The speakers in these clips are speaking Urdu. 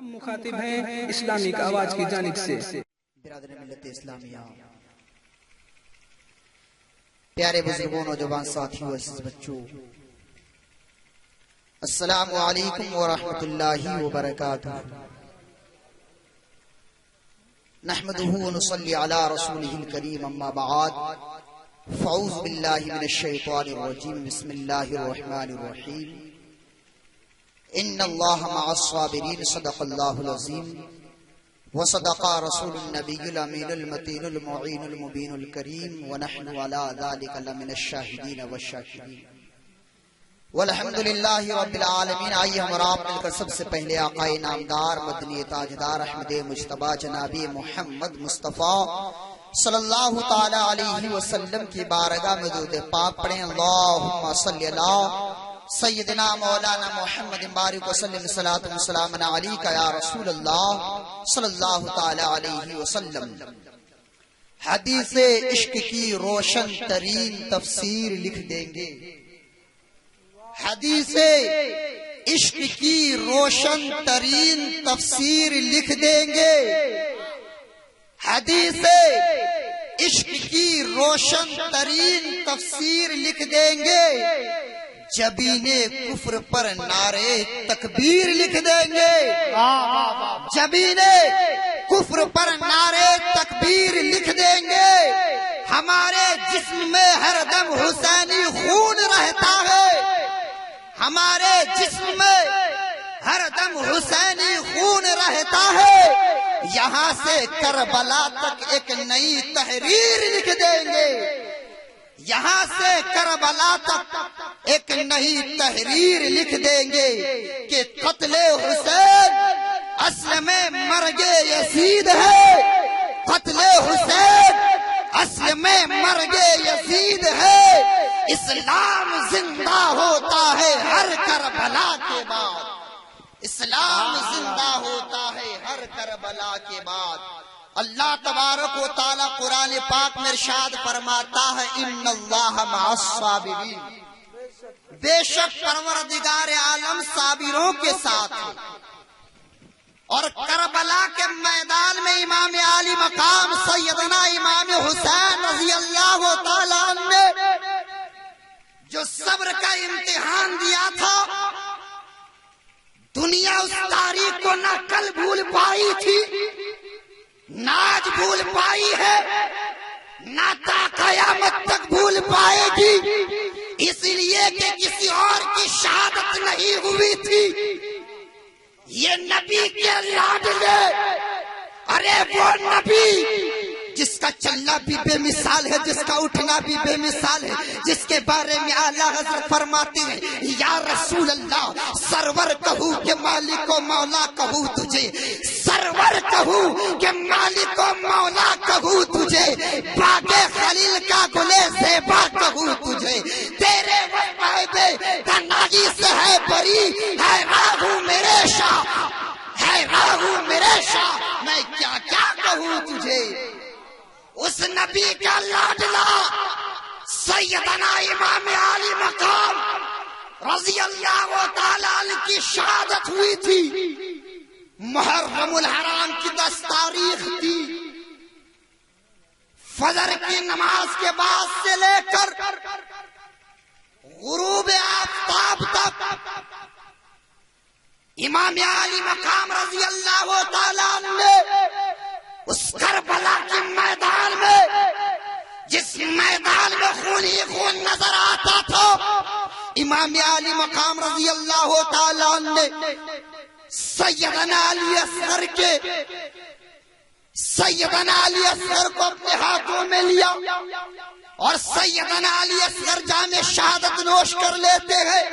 ہم مخاطب ہیں اسلامک آواز کی جانب سے برادر ملت اسلامیہ، پیارے بزرگوں، نوجوان ساتھیوں، عزیز بچوں، السلام علیکم ورحمۃ اللہ وبرکاتہ۔ نحمده ونصلي على رسوله الكريم، اما بعد فاعوذ باللہ من الشیطان الرجیم، بسم اللہ الرحمن الرحیم۔ ان اللہ مع الصابرین، صدق اللہ العظیم وصدق رسول النبی الامین المتین المعین المبین الکریم، ونحن علی ذلک لمن الشاہدین والشاکرین، والحمد للہ رب العالمین۔ آئیے ہم اور آپ مل کر سب سے پہلے آقائے نامدار، مدنی تاجدار، احمد مجتبی جناب محمد مصطفیٰ صلی اللہ تعالی علیہ وسلم کی بارگاہ میں درود پاک پڑھیں۔ اللہم صلی اللہ سیدنا مولانا محمد بارک وسلم، صلاۃ و سلام علیک یا رسول اللہ صلی اللہ تعالی علیہ وسلم۔ حدیث عشق کی روشن ترین تفسیر لکھ دیں گے، حدیث عشق کی روشن ترین تفسیر لکھ دیں گے، حدیث عشق کی روشن ترین تفسیر لکھ دیں گے، جبین کفر پر نعرے تکبیر لکھ دیں گے، جبین کفر پر نعرے تکبیر لکھ دیں گے۔ ہمارے جسم میں ہر دم حسینی خون رہتا ہے، ہمارے جسم میں ہر دم حسینی خون رہتا ہے، یہاں سے کربلا تک ایک نئی تحریر لکھ دیں گے، یہاں سے کربلا تک ایک نئی تحریر لکھ دیں گے کہ قتل حسین اصل میں مرگ یزید ہے، قتل حسین اصل میں مرگ یزید ہے۔ اسلام زندہ ہوتا ہے ہر کربلا کے بعد، اسلام زندہ ہوتا ہے ہر کربلا کے بعد۔ اللہ تبارک و تعالی قرآن پاک میں ارشاد فرماتا ہے، ان اللہ مع الصابرین، بے شک پروردگار عالم صابروں کے ساتھ ہے۔ اور کربلا کے میدان میں امام عالی مقام سیدنا امام حسین رضی اللہ تعالیٰ عنہ نے جو صبر کا امتحان دیا تھا، دنیا اس تاریخ کو نہ کل بھول پائی تھی، نہ آج بھول پائی ہے، نہ تا قیامت تک بھول پائے گی، اس لیے کہ کسی اور کی شہادت نہیں ہوئی تھی۔ یہ نبی کے لاڈلے، ارے وہ نبی جس کا چلنا بھی بے مثال ہے، جس کا اٹھنا بھی بے مثال ہے، جس کے بارے میں اعلیٰ حضرت فرماتے ہیں، یا رسول اللہ سرور کہوں کہ مالک و مولا کہوں تجھے، سرور کہوں کہ مالک و مولا کہوں تجھے، باغ خلیل کا گلے زیبا کہوں تجھے، تیرے وفائبے تنائی سے ہے بری، ہے راہو میرے شاہ، ہے راہو میرے شاہ، میں کیا کیا کہوں تجھے۔ اس نبی کا لاڈلا سیدنا امام عالی مقام رضی اللہ تعالیٰ عنہ کی شہادت ہوئی تھی، محرم الحرام کی 10 تاریخ تھی، فجر کی نماز کے بعد سے لے کر غروب آفتاب تک امام عالی مقام رضی اللہ تعالیٰ عنہ نے اس کربلا کے میدان میں، جس میدان میں خون ہی خون نظر آتا تھا، امام عالی مقام رضی اللہ تعالیٰ نے سیدنا علی اصغر کو اپنے ہاتھوں میں لیا، اور سیدنا علی اصغر جام شہادت نوش کر لیتے ہیں،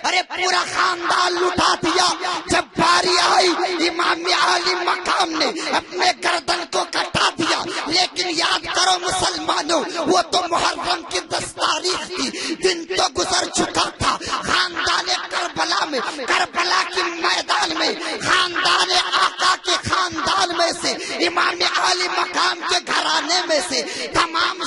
ارے پورا خاندان لٹا دیا۔ جب باری آئی امام عالی مقام نے اپنے گردن کو کٹا دیا، لیکن یاد کرو مسلمانوں، وہ تو محرم کی 10 تاریخ تھی، دن تو گزر چکا تھا۔ خاندان کربلا میں، کربلا کے میدان میں، خاندان آقا کے خاندان میں سے، امام عالی مقام کے گھرانے میں سے تمام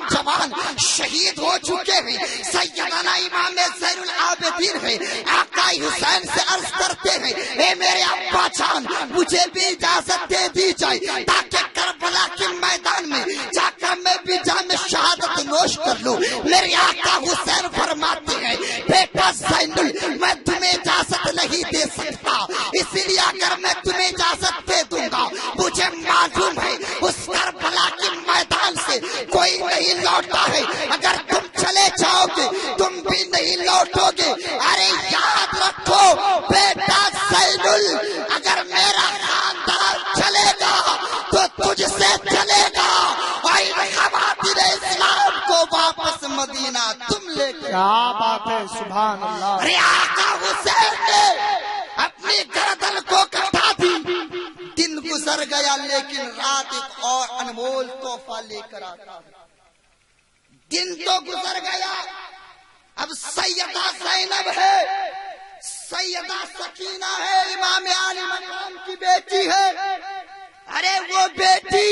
جوان شہید ہو چکے ہیں. سیدنا امام زین العابدین ہے آقا حسین سے عرض کرتے ہیں اے میرے ابا جان مجھے بھی اجازت دے دی جائے تاکہ کربلا کے میدان میں جا کر میں بھی جام شہادت نوش کر لوں. میرے آقا حسین فرماتے ہیں بیٹا زین میں تمہیں اجازت نہیں دے سکتا, اس لیے اگر میں تمہیں اجازت دے دوں گا مجھے معلوم ہے اس کربلا کے میدان سے کوئی نہیں لوٹا ہے, اگر تم چلے جاؤ گے تم بھی نہیں لوٹو گے. ارے یاد رکھو بیٹا زین اگر میرا خاندان چلے گا تو تجھ سے چلے گا اور خواتین اسلام کو واپس مدینہ تم لے کے. کیا بات ہے, سبحان اللہ. ارے آقا حسین نے اپنی گردن کو کٹا دی. دن گزر گیا لیکن رات ایک اور انمول تحفہ لے کر آتا. دن تو گزر گیا, اب سیدہ زینب ہے, سیدہ سکینہ ہے, امام عالی مقام کی بیٹی ہے. ارے وہ بیٹی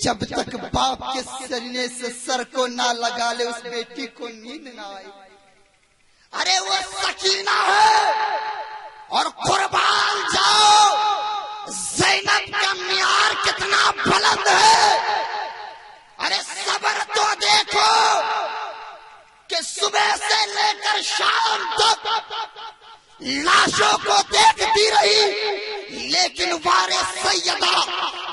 جب تک باپ کے سینے سے سر کو نہ لگا لے اس بیٹی کو نیند نہ آئے. ارے وہ سکینہ ہے اور قربان جاؤ زینب کا معیار کتنا بلند ہے. ارے صبر تو دیکھو کہ صبح سے لے کر شام تک لاشوں کو دیکھتی رہی, لیکن وارث سیدہ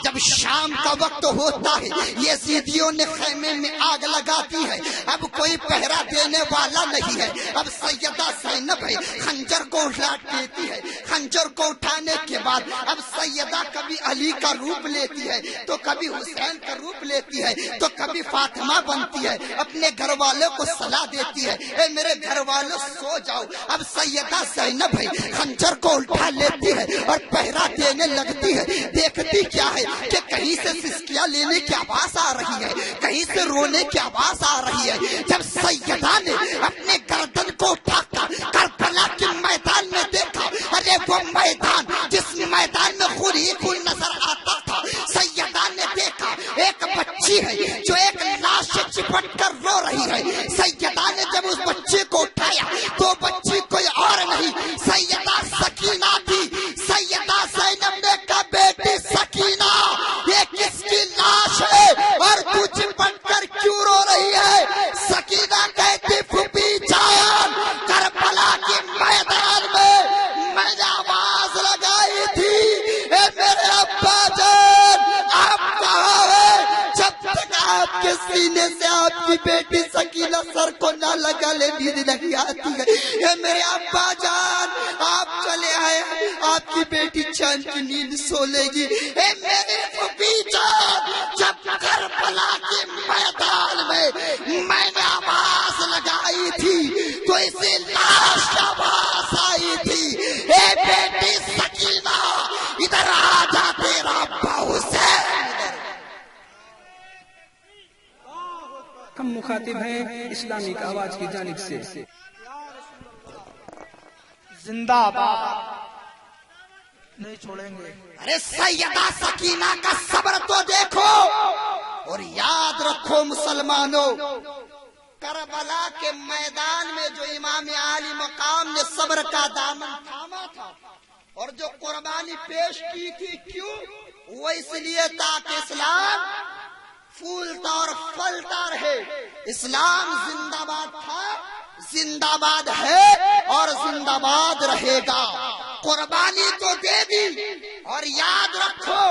جب شام کا وقت ہوتا ہے یزیدیوں نے خیمے میں آگ لگاتی ہے, اب کوئی پہرا دینے والا نہیں ہے. اب سیدہ زینب ہے خنجر کو اٹھا دیتی ہے, خنجر کو اٹھانے کے بعد اب سیدہ کبھی علی کا روپ لیتی ہے تو کبھی حسین کا روپ لیتی ہے تو کبھی فاطمہ بنتی ہے, اپنے گھر والوں کو صلاح دیتی ہے اے میرے گھر والوں سو جاؤ. اب سیدہ زینب ہے خنجر کو اٹھا لیتی ہے اور پہرا دینے لگتی ہے. دیکھتی کیا ہے کہ کہیں سے سسکیاں لینے کی آواز آ رہی ہے, کہیں سے رونے کی آواز آ رہی ہے. جب سیدہ نے اپنے گردن کو اٹھا کر کربلا کے میدان میں دیکھا, ارے وہ میدان جس میدان میں خون ہی خون نظر آتا تھا, سیدہ نے دیکھا ایک بچی ہے جو ایک لاش سے چپٹ کر رو رہی ہے. سیدہ نے جب اس بچے کو اٹھایا تو بچی کوئی اور نہیں سیدہ سکینہ تھی. سیدہ زینب نے کہا بیٹی سکینہ یہ کس کی لاش ہے اور تو چپٹ کر کیوں رو رہی ہے؟ سکینہ کہتی پھوپھی جان کربلا کے میدان میں نے آواز لگائی تھی اے میرے ابا جان آپ کہاں ہے؟ جب تک آپ کے سینے سے آپ کی بیٹی سکینہ سر کو نہ لگا لے نیند نہیں آتی ہے. اے میرے ابا جان آپ چلے آئے, آپ کی بیٹی چین کی نیند سو لے گی. اے میرے پھوپھی جان جب کربلا کے میدان میں نے آواز لگائی تھی تو اسے لاش آواز آئی تھی اے بیٹی سکینہ ادھر آ جا تیرا ابا حسین. ہم مخاطب ہیں اسلامک آواز کی جانب سے. زندہ باد نہیں چھوڑیں گے. ارے سیدہ سکینہ کا صبر تو دیکھو اور یاد رکھو مسلمانوں, کربلا کے میدان میں جو امام عالی مقام نے صبر کا دامن تھاما تھا اور جو قربانی پیش کی تھی, کیوں؟ وہ اس لیے تاکہ اسلام پھولتا اور پھلتا رہے. اسلام زندہ باد تھا, زندہ باد ہے اور زندہ باد رہے گا. قربانی تو دے دی اور یاد رکھو,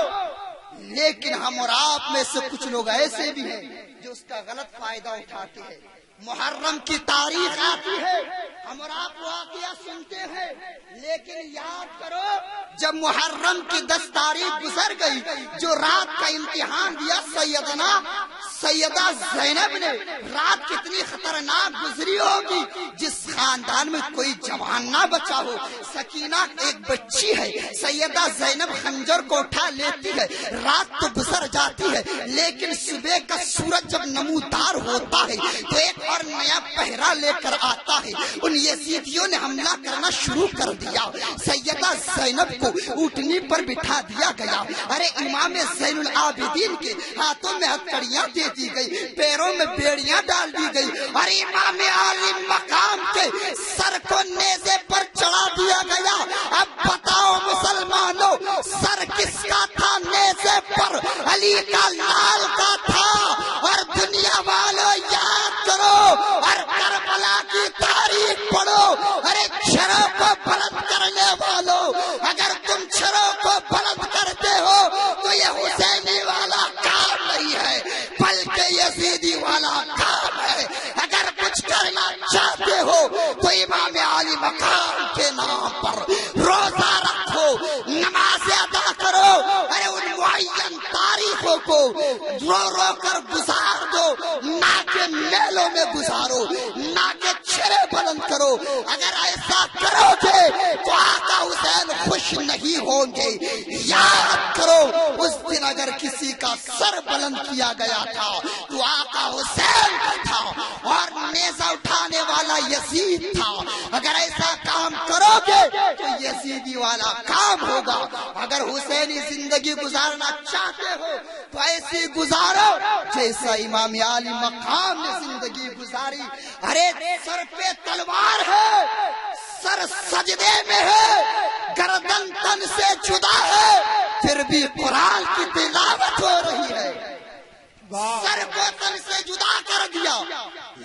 لیکن ہم اور آپ میں سے کچھ لوگ ایسے بھی ہیں جو اس کا غلط فائدہ اٹھاتے ہیں. محرم کی تاریخ آتی ہے, ہم اور آپ واقعہ سنتے ہیں, لیکن یاد کرو جب محرم کی 10 تاریخ گزر گئی, جو رات کا امتحان دیا سیدہ زینب نے, رات کتنی خطرناک گزری ہوگی. جس خاندان میں کوئی جوان نہ بچا ہو, سکینہ ایک بچی ہے, سیدہ زینب خنجر کو اٹھا لیتی ہے, رات تو گزر جاتی ہے, لیکن صبح کا سورج جب نمودار ہوتا ہے تو ایک اور نیا پہرا لے کر آتا ہے. ان یزیدیوں نے حملہ کرنا شروع کر دیا. سیدہ زینب کو اونٹنی پر بٹھا دیا گیا. ارے امام زین العابدین کے ہاتھوں میں ہتھکڑیاں دے دی گئی، پیروں میں بیڑیاں ڈال دی گئی، اور امام عالی مقام کے سر کو نیزے پر چڑھا دیا گیا۔ اب بتاؤ مسلمانوں، سر کس کا تھا نیزے پر؟ علی کا لال کا تھا۔ اور دنیا والوں یاد کرو اور کربلا کی تاریخ پڑھو۔ ارے چھروں کو بلند کرنے والوں، اگر تم چھروں کو بلند کرتے ہو تو یہ حسینی والا کام نہیں ہے بلکہ یزیدی والا کام ہے۔ اگر کچھ کرنا چاہتے ہو تو امام عالی مقام کے نام پر روزہ رکھو، نماز ادا کرو۔ ارے ان معین تاریخوں کو رو رو کر گزار دو، نہ کہ میلوں میں گزارو، نہ کہ چھرے بلند کرو۔ اگر ایسا کرو گے تو آقا حسین خوش نہیں ہوں گے۔ یاد کرو اس دن اگر کسی کا سر بلند کیا گیا تھا تو آقا حسین کا تھا، اور نیزہ اٹھانے والا یزید تھا۔ اگر ایسا کام کرو گے تو یزیدی والا کام ہوگا۔ اگر حسینی زندگی گزارنا چاہتے ہو تو ایسی گزارو جیسا امام عالی مقام نے زندگی گزاری۔ ارے سر پہ تلوار ہے، سر سجدے میں ہے، گردن تن سے جدا ہے، پھر بھی قرآن کی تلاوت ہو رہی ہے۔ سر کو تن سے جدا کر دیا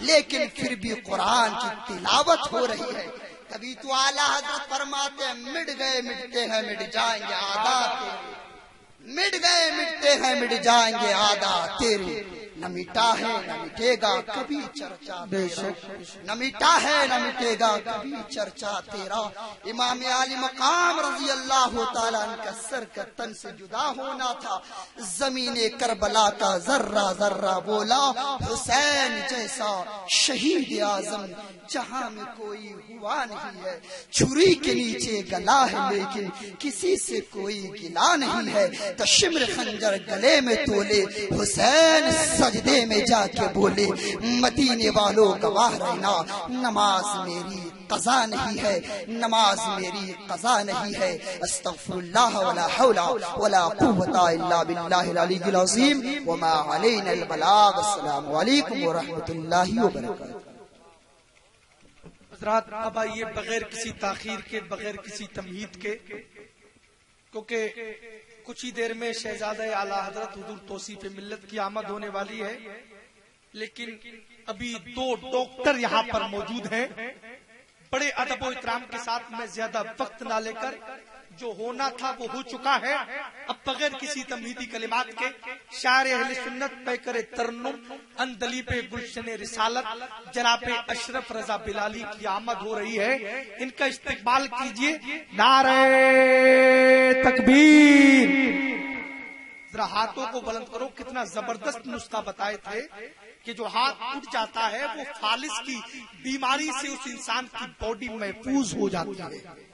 لیکن پھر بھی قرآن کی تلاوت ہو رہی ہے۔ کبھی تو اعلیٰ حضرت فرماتے ہیں مٹ گئے مٹتے ہیں مٹ جائیں گے عادات تیرے، مٹ گئے مٹتے ہیں مٹ جائیں گے عادات تیرے، نہ مٹا ہے نہ مٹے گا کبھی چرچا تیرا، نہ مٹا ہے نہ مٹے گا کبھی چرچا تیرا۔ امام عالی مقام رضی اللہ تعالیٰ عنہ کا سر کا تن سے جدا ہونا تھا۔ زمین کربلا کا ذرہ ذرہ بولا حسین جیسا شہید اعظم جہاں میں کوئی ہوا نہیں ہے۔ چھری کے نیچے گلا ہے لیکن کسی سے کوئی گلا نہیں ہے۔ تو شمر خنجر گلے میں تولے حسین سجدے میں جا کے بولے مدینے والوں گواہ رہنا، نماز میری قضا نہیں ہے، نماز میری قضا نہیں ہے۔ استغفر اللہ ولا حول ولا قوت الا باللہ العلی العظیم وما علینا البلاغ۔ السلام علیکم ورحمۃ اللہ وبرکاتہ۔ حضرات اب آئیے بغیر کسی تاخیر کے، بغیر کسی تمہید کے، کیونکہ کچھ ہی دیر میں شہزادہ اعلیٰ حضرت حضور توصیف ملت کی آمد ہونے والی ہے، لیکن ابھی دو ڈاکٹر یہاں پر موجود ہیں۔ بڑے ادب و احترام کے ساتھ میں زیادہ وقت نہ لے کر، جو ہونا تھا وہ ہو چکا ہے، اب بغیر کسی تمہیدی کلمات کے شاعر اہل سنت پیکر ترنم اندلیب گلشن رسالت جناب اشرف رضا بلالی کی آمد ہو رہی ہے۔ ان کا استقبال کیجئے۔ نعرہ تکبیر۔ ذرا ہاتھوں کو بلند کرو۔ کتنا زبردست نسخہ بتائے تھے کہ جو ہاتھ اٹھ جاتا ہے وہ فالس کی بیماری سے اس انسان کی باڈی محفوظ ہو جاتی ہے۔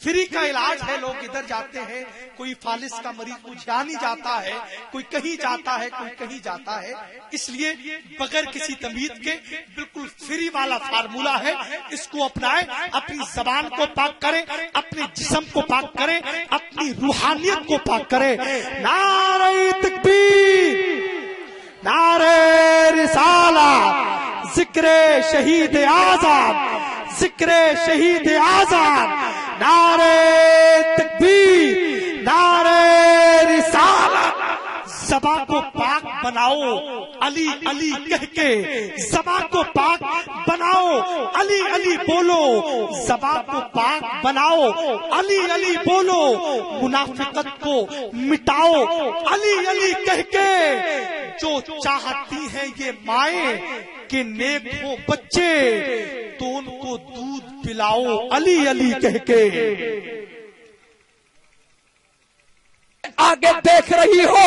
فری کا علاج ہے، لوگ ادھر جاتے ہیں، کوئی فالس کا مریض اجھانی جاتا ہے، کوئی کہیں جاتا ہے، کوئی کہیں جاتا ہے۔ اس لیے بغیر کسی تمہید کے بالکل فری والا فارمولہ ہے، اس کو اپنائیں، اپنی زبان کو پاک کریں، اپنے جسم کو پاک کریں، اپنی روحانیت کو پاک کریں۔ نعرہ تکبیر، نعرہ رسالت، ذکر شہید آزاد، ذکر شہید آزاد، نعرہ تکبیر، نعرہ رسالت۔ زبان کو پاک بناؤ علی علی کہہ کے، زبان کو پاک بناؤ علی علی بولو، زبان کو پاک بناؤ علی علی بولو، منافقت کو مٹاؤ علی علی کہہ کے۔ جو چاہتی ہیں یہ مائیں کہ نیک ہو بچے تو ان کو دودھ پلاؤ علی علی کہہ کے۔ آگے دیکھ رہی ہو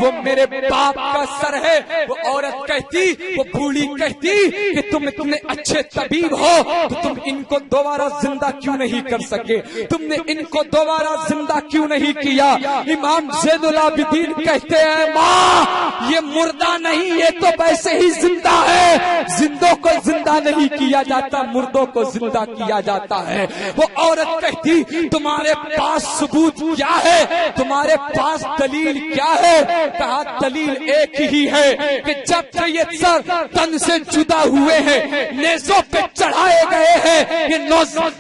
وہ میرے باپ کا سر ہے، وہ عورت کہتی، وہ بوڑھی کہتی کہ تم نے اچھے طبیب ہو تو تم ان کو دوبارہ زندہ کیوں نہیں کر سکے، تم نے ان کو دوبارہ زندہ کیوں نہیں کیا۔ امام زین العابدین کہتے ہیں ماں یہ مردہ نہیں، یہ تو ویسے ہی زندہ ہے، زندوں کو زندہ نہیں کیا جاتا، مردوں کو زندہ کیا جاتا ہے۔ وہ عورت کہتی تمہارے پاس ثبوت کیا ہے، تمہارے پاس دلیل کیا ہے؟ کہا دلیل ایک ہی ہے کہ جب سید سر تن سے جدا ہوئے ہیں، نیزوں پہ چڑھائے گئے ہیں، یہ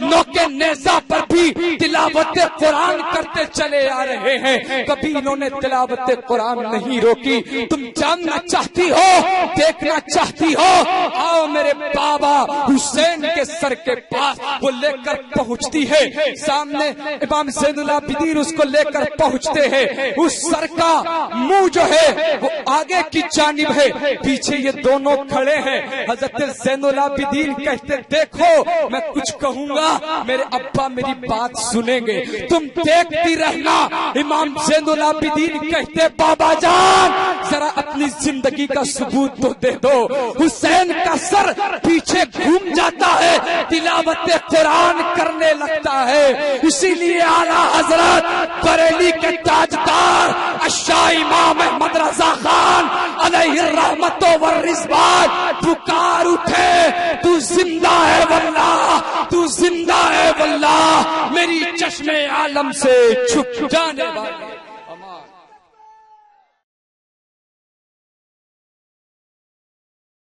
نوکے نیزہ پر بھی تلاوت قرآن کرتے چلے آ رہے ہیں، کبھی انہوں نے تلاوت قرآن نہیں روکی۔ تم جاننا چاہتی ہو، دیکھنا چاہتی ہو، آؤ میرے بابا حسین کے سر کے پاس۔ وہ لے کر پہنچتی ہے، سامنے امام زین العابدین اس کو لے کر پہنچتے ہیں، اس سر کا منہ جو ہے وہ آگے کی جانب ہے، پیچھے یہ دونوں کھڑے ہیں۔ حضرت زین العابدین کہتے دیکھو میں کچھ کہوں گا میرے ابا میری بات سنیں گے، تم دیکھتی رہنا۔ امام زین العابدین کہتے بابا جان ذرا اپنی زندگی کا ثبوت تو دے دو۔ حسین کا سر پیچھے گھوم جاتا ہے، تلاوت قرآن کرنے لگتا ہے۔ اسی لیے اعلیٰ حضرت بریلی کے تاجدار الشاہ امام احمد رضا خان علیہ الرحمت والرضوان پکار اٹھے تو زندہ ہے واللہ، تو زندہ ہے واللہ، میری چشم عالم سے چھپ جانے والے